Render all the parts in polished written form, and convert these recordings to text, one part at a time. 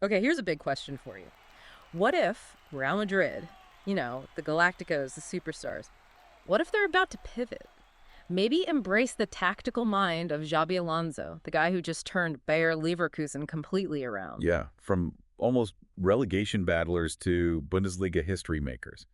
Okay, here's a big question for you. What if Real Madrid, the Galacticos, the superstars, what if they're about to pivot? Maybe embrace the tactical mind of Xabi Alonso, the guy who just turned Bayer Leverkusen completely around. Yeah, from almost relegation battlers to Bundesliga history makers.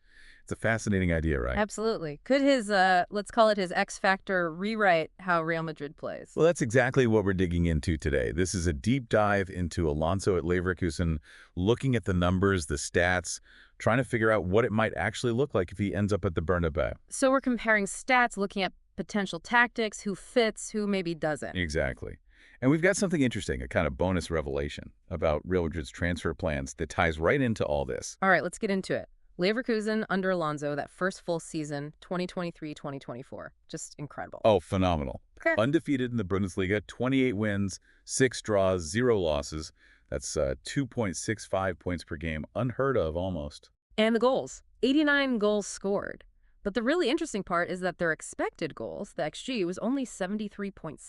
It's a fascinating idea, right? Absolutely. Could his, let's call it his X Factor, rewrite how Real Madrid plays? Well, that's exactly what we're digging into today. This is a deep dive into Alonso at Leverkusen, looking at the numbers, the stats, trying to figure out what it might actually look like if he ends up at the Bernabeu. So we're comparing stats, looking at potential tactics, who fits, who maybe doesn't. Exactly. And we've got something interesting, a kind of bonus revelation about Real Madrid's transfer plans that ties right into all this. All right, let's get into it. Leverkusen under Alonso, that first full season, 2023-2024. Just incredible. Oh, phenomenal. Okay. Undefeated in the Bundesliga, 28 wins, 6 draws, 0 losses. That's 2.65 points per game. Unheard of, almost. And the goals, 89 goals scored. But the really interesting part is that their expected goals, the XG, was only 73.6.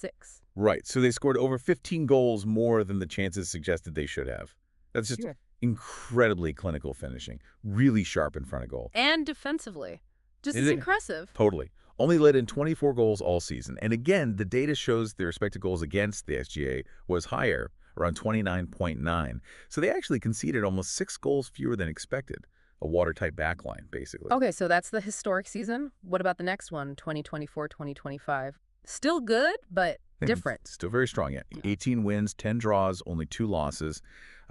Right, so they scored over 15 goals more than the chances suggested they should have. That's just Sure. incredibly clinical finishing. Really sharp in front of goal. And defensively. Just It as is. impressive. Totally. Only led in 24 goals all season. And again, the data shows their expected goals against the SGA was higher, around 29.9. So they actually conceded almost 6 goals fewer than expected. A watertight backline, basically. Okay, so that's the historic season. What about the next one, 2024-2025? Still good, but different. Still very strong yet. 18 wins, 10 draws, only 2 losses,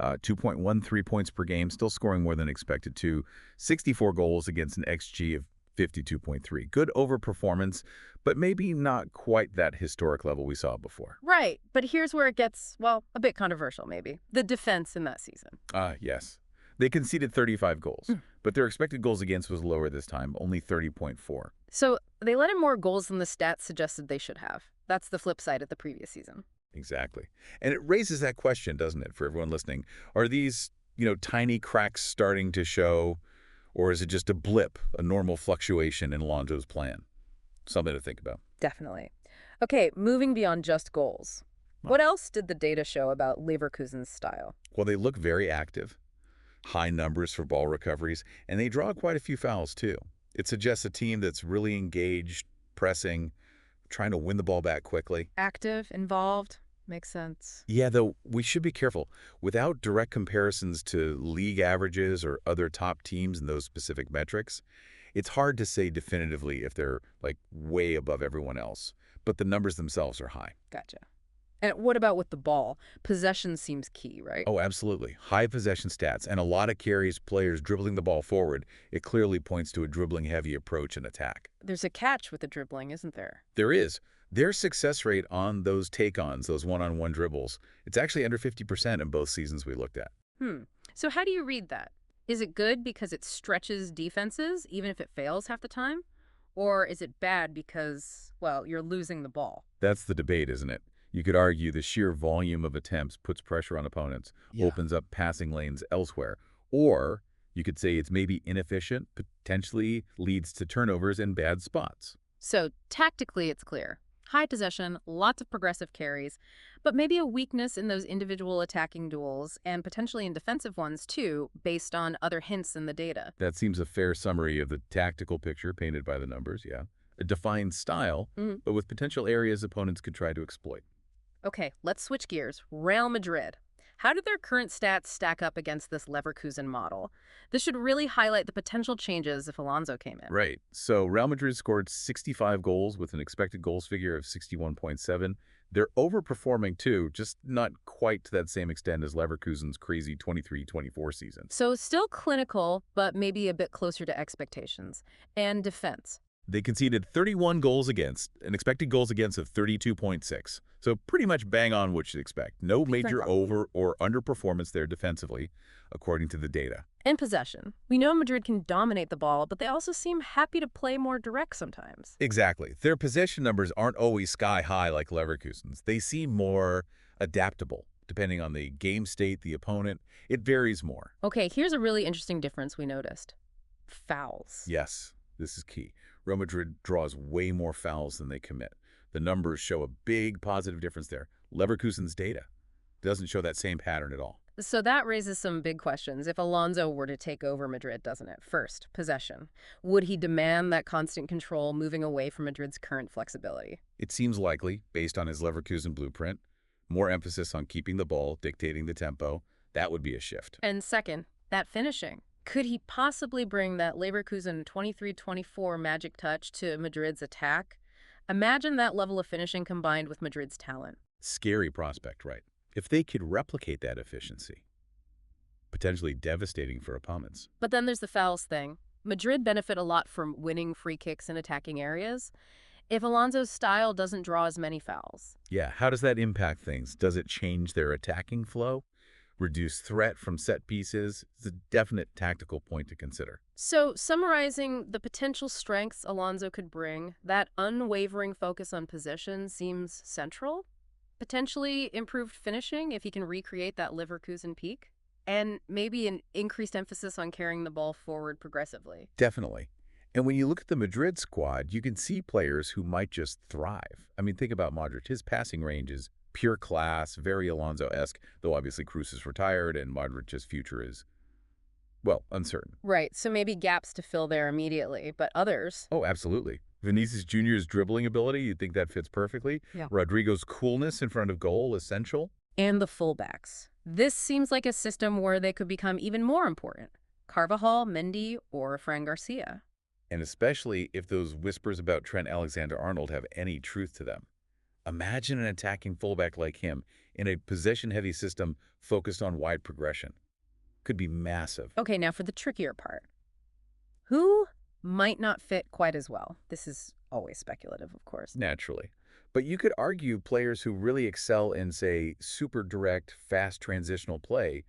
2.13 points per game, still scoring more than expected too. 64 goals against an XG of 52.3. Good overperformance, but maybe not quite that historic level we saw before. Right, but here's where it gets, well, a bit controversial maybe. The defense in that season. Yes. They conceded 35 goals, but their expected goals against was lower this time, only 30.4. So they let in more goals than the stats suggested they should have. That's the flip side of the previous season. Exactly. And it raises that question, doesn't it, for everyone listening? Are these, tiny cracks starting to show, or is it just a blip, a normal fluctuation in Alonso's plan? Something to think about. Definitely. Okay, moving beyond just goals. What else did the data show about Leverkusen's style? Well, they look very active, high numbers for ball recoveries, and they draw quite a few fouls, too. It suggests a team that's really engaged, pressing, trying to win the ball back quickly. Active, involved, makes sense. Yeah, though we should be careful. Without direct comparisons to league averages or other top teams in those specific metrics, it's hard to say definitively if they're, way above everyone else. But the numbers themselves are high. Gotcha. And what about with the ball? Possession seems key, right? Oh, absolutely. High possession stats and a lot of carries, players dribbling the ball forward. It clearly points to a dribbling-heavy approach and attack. There's a catch with the dribbling, isn't there? There is. Their success rate on those take-ons, those one-on-one dribbles, it's actually under 50% in both seasons we looked at. So how do you read that? Is it good because it stretches defenses, even if it fails half the time? Or is it bad because, well, you're losing the ball? That's the debate, isn't it? You could argue the sheer volume of attempts puts pressure on opponents, opens up passing lanes elsewhere. Or you could say it's maybe inefficient, potentially leads to turnovers and bad spots. So tactically, it's clear. High possession, lots of progressive carries, but maybe a weakness in those individual attacking duels and potentially in defensive ones too, based on other hints in the data. That seems a fair summary of the tactical picture painted by the numbers, yeah. A defined style, but with potential areas opponents could try to exploit. Okay, let's switch gears. Real Madrid. How did their current stats stack up against this Leverkusen model? This should really highlight the potential changes if Alonso came in. Right. So Real Madrid scored 65 goals with an expected goals figure of 61.7. They're overperforming too, just not quite to that same extent as Leverkusen's crazy 23-24 season. So still clinical, but maybe a bit closer to expectations. And defense. They conceded 31 goals against, an expected goals against of 32.6. So pretty much bang on what you'd expect. No major over or underperformance there defensively, according to the data. And possession. We know Madrid can dominate the ball, but they also seem happy to play more direct sometimes. Exactly. Their possession numbers aren't always sky high like Leverkusen's. They seem more adaptable, depending on the game state, the opponent. It varies more. Okay, here's a really interesting difference we noticed. Fouls. Yes, this is key. Real Madrid draws way more fouls than they commit. The numbers show a big positive difference there. Leverkusen's data doesn't show that same pattern at all. So that raises some big questions. If Alonso were to take over Madrid, doesn't it? First, possession. Would he demand that constant control, moving away from Madrid's current flexibility? It seems likely, based on his Leverkusen blueprint, more emphasis on keeping the ball, dictating the tempo. That would be a shift. And second, that finishing. Could he possibly bring that Leverkusen 23-24 magic touch to Madrid's attack? Imagine that level of finishing combined with Madrid's talent. Scary prospect, right? If they could replicate that efficiency, potentially devastating for opponents. But then there's the fouls thing. Madrid benefit a lot from winning free kicks in attacking areas. If Alonso's style doesn't draw as many fouls. Yeah, how does that impact things? Does it change their attacking flow? Reduce threat from set pieces? It's a definite tactical point to consider. So, summarizing the potential strengths Alonso could bring, that unwavering focus on possession seems central. Potentially improved finishing if he can recreate that Leverkusen peak. And maybe an increased emphasis on carrying the ball forward progressively. Definitely. And when you look at the Madrid squad, you can see players who might just thrive. I mean, think about Modric. His passing range is pure class, very Alonso-esque, though obviously Kroos is retired and Modric's future is, well, uncertain. Right, so maybe gaps to fill there immediately, but others. Oh, absolutely. Vinicius Jr.'s dribbling ability, you think that fits perfectly? Yeah. Rodrigo's coolness in front of goal, essential. And the fullbacks. This seems like a system where they could become even more important. Carvajal, Mendy, or Fran Garcia. And especially if those whispers about Trent Alexander-Arnold have any truth to them. Imagine an attacking fullback like him in a possession-heavy system focused on wide progression. Could be massive. Okay, now for the trickier part. Who might not fit quite as well? This is always speculative, of course. Naturally. But you could argue players who really excel in, say, super direct, fast transitional play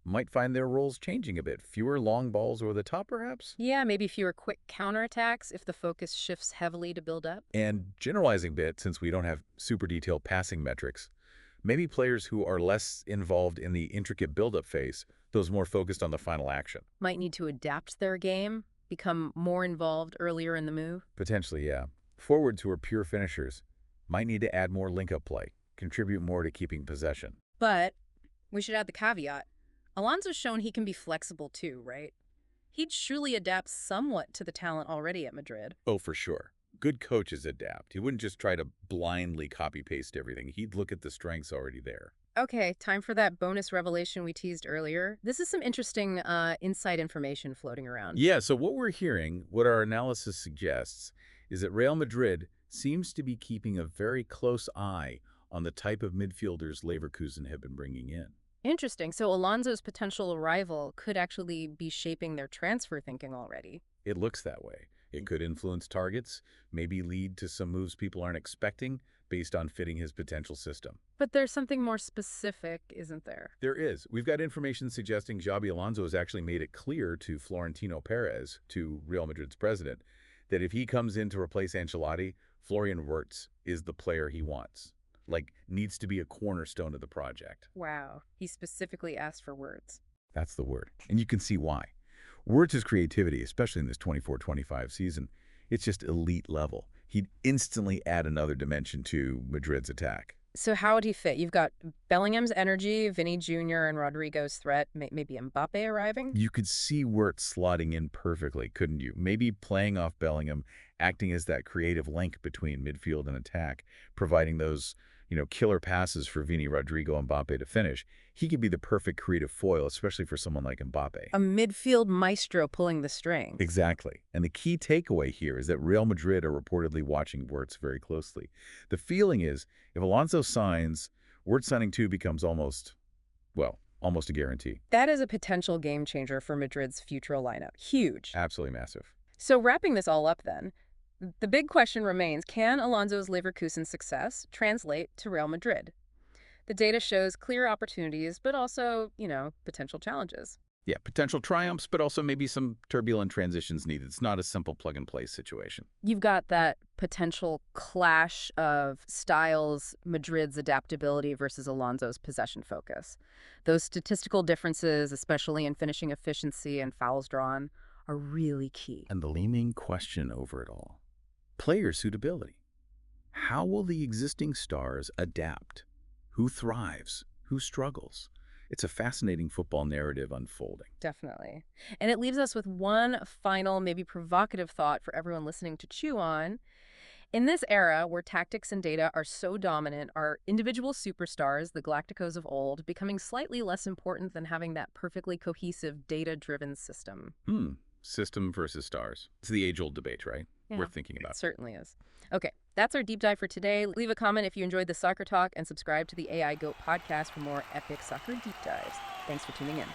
might find their roles changing a bit. Fewer long balls over the top, perhaps? Yeah, maybe fewer quick counterattacks if the focus shifts heavily to build up. And generalizing a bit, since we don't have super detailed passing metrics, maybe players who are less involved in the intricate build-up phase, those more focused on the final action. Might need to adapt their game, become more involved earlier in the move. Potentially, yeah. Forwards who are pure finishers might need to add more link-up play, contribute more to keeping possession. But we should add the caveat. Alonso's shown he can be flexible too, right? He'd surely adapt somewhat to the talent already at Madrid. Oh, for sure. Good coaches adapt. He wouldn't just try to blindly copy-paste everything. He'd look at the strengths already there. Okay, time for that bonus revelation we teased earlier. This is some interesting inside information floating around. Yeah, so what we're hearing, what our analysis suggests, is that Real Madrid seems to be keeping a very close eye on the type of midfielders Leverkusen have been bringing in. Interesting. So Alonso's potential arrival could actually be shaping their transfer thinking already. It looks that way. It could influence targets, maybe lead to some moves people aren't expecting based on fitting his potential system. But there's something more specific, isn't there? There is. We've got information suggesting Xabi Alonso has actually made it clear to Florentino Perez, to Real Madrid's president, that if he comes in to replace Ancelotti, Florian Wirtz is the player he wants. Like, needs to be a cornerstone of the project. Wow. He specifically asked for words. That's the word. And you can see why. Wirtz's creativity, especially in this 24-25 season, it's just elite level. He'd instantly add another dimension to Madrid's attack. So how would he fit? You've got Bellingham's energy, Vinny Jr., and Rodrigo's threat, maybe Mbappe arriving? You could see Wirtz slotting in perfectly, couldn't you? Maybe playing off Bellingham, acting as that creative link between midfield and attack, providing those, killer passes for Vini, Rodrigo, and Mbappe to finish. He could be the perfect creative foil, especially for someone like Mbappe. A midfield maestro pulling the strings. Exactly. And the key takeaway here is that Real Madrid are reportedly watching Wirtz very closely. The feeling is, if Alonso signs, Wirtz signing too becomes almost a guarantee. That is a potential game changer for Madrid's future lineup. Huge. Absolutely massive. So wrapping this all up then, the big question remains, can Alonso's Leverkusen success translate to Real Madrid? The data shows clear opportunities, but also, potential challenges. Yeah, potential triumphs, but also maybe some turbulent transitions needed. It's not a simple plug-and-play situation. You've got that potential clash of styles, Madrid's adaptability versus Alonso's possession focus. Those statistical differences, especially in finishing efficiency and fouls drawn, are really key. And the leading question over it all, player suitability. How will the existing stars adapt? Who thrives? Who struggles? It's a fascinating football narrative unfolding. Definitely. And it leaves us with one final, maybe provocative thought for everyone listening to chew on. In this era where tactics and data are so dominant, are individual superstars, the Galacticos of old, becoming slightly less important than having that perfectly cohesive, data-driven system? System versus stars. It's the age-old debate, right? Yeah, Worth thinking it about. certainly is. Okay, that's our deep dive for today. Leave a comment if you enjoyed the soccer talk and subscribe to the AI Goat podcast for more epic soccer deep dives. Thanks for tuning in.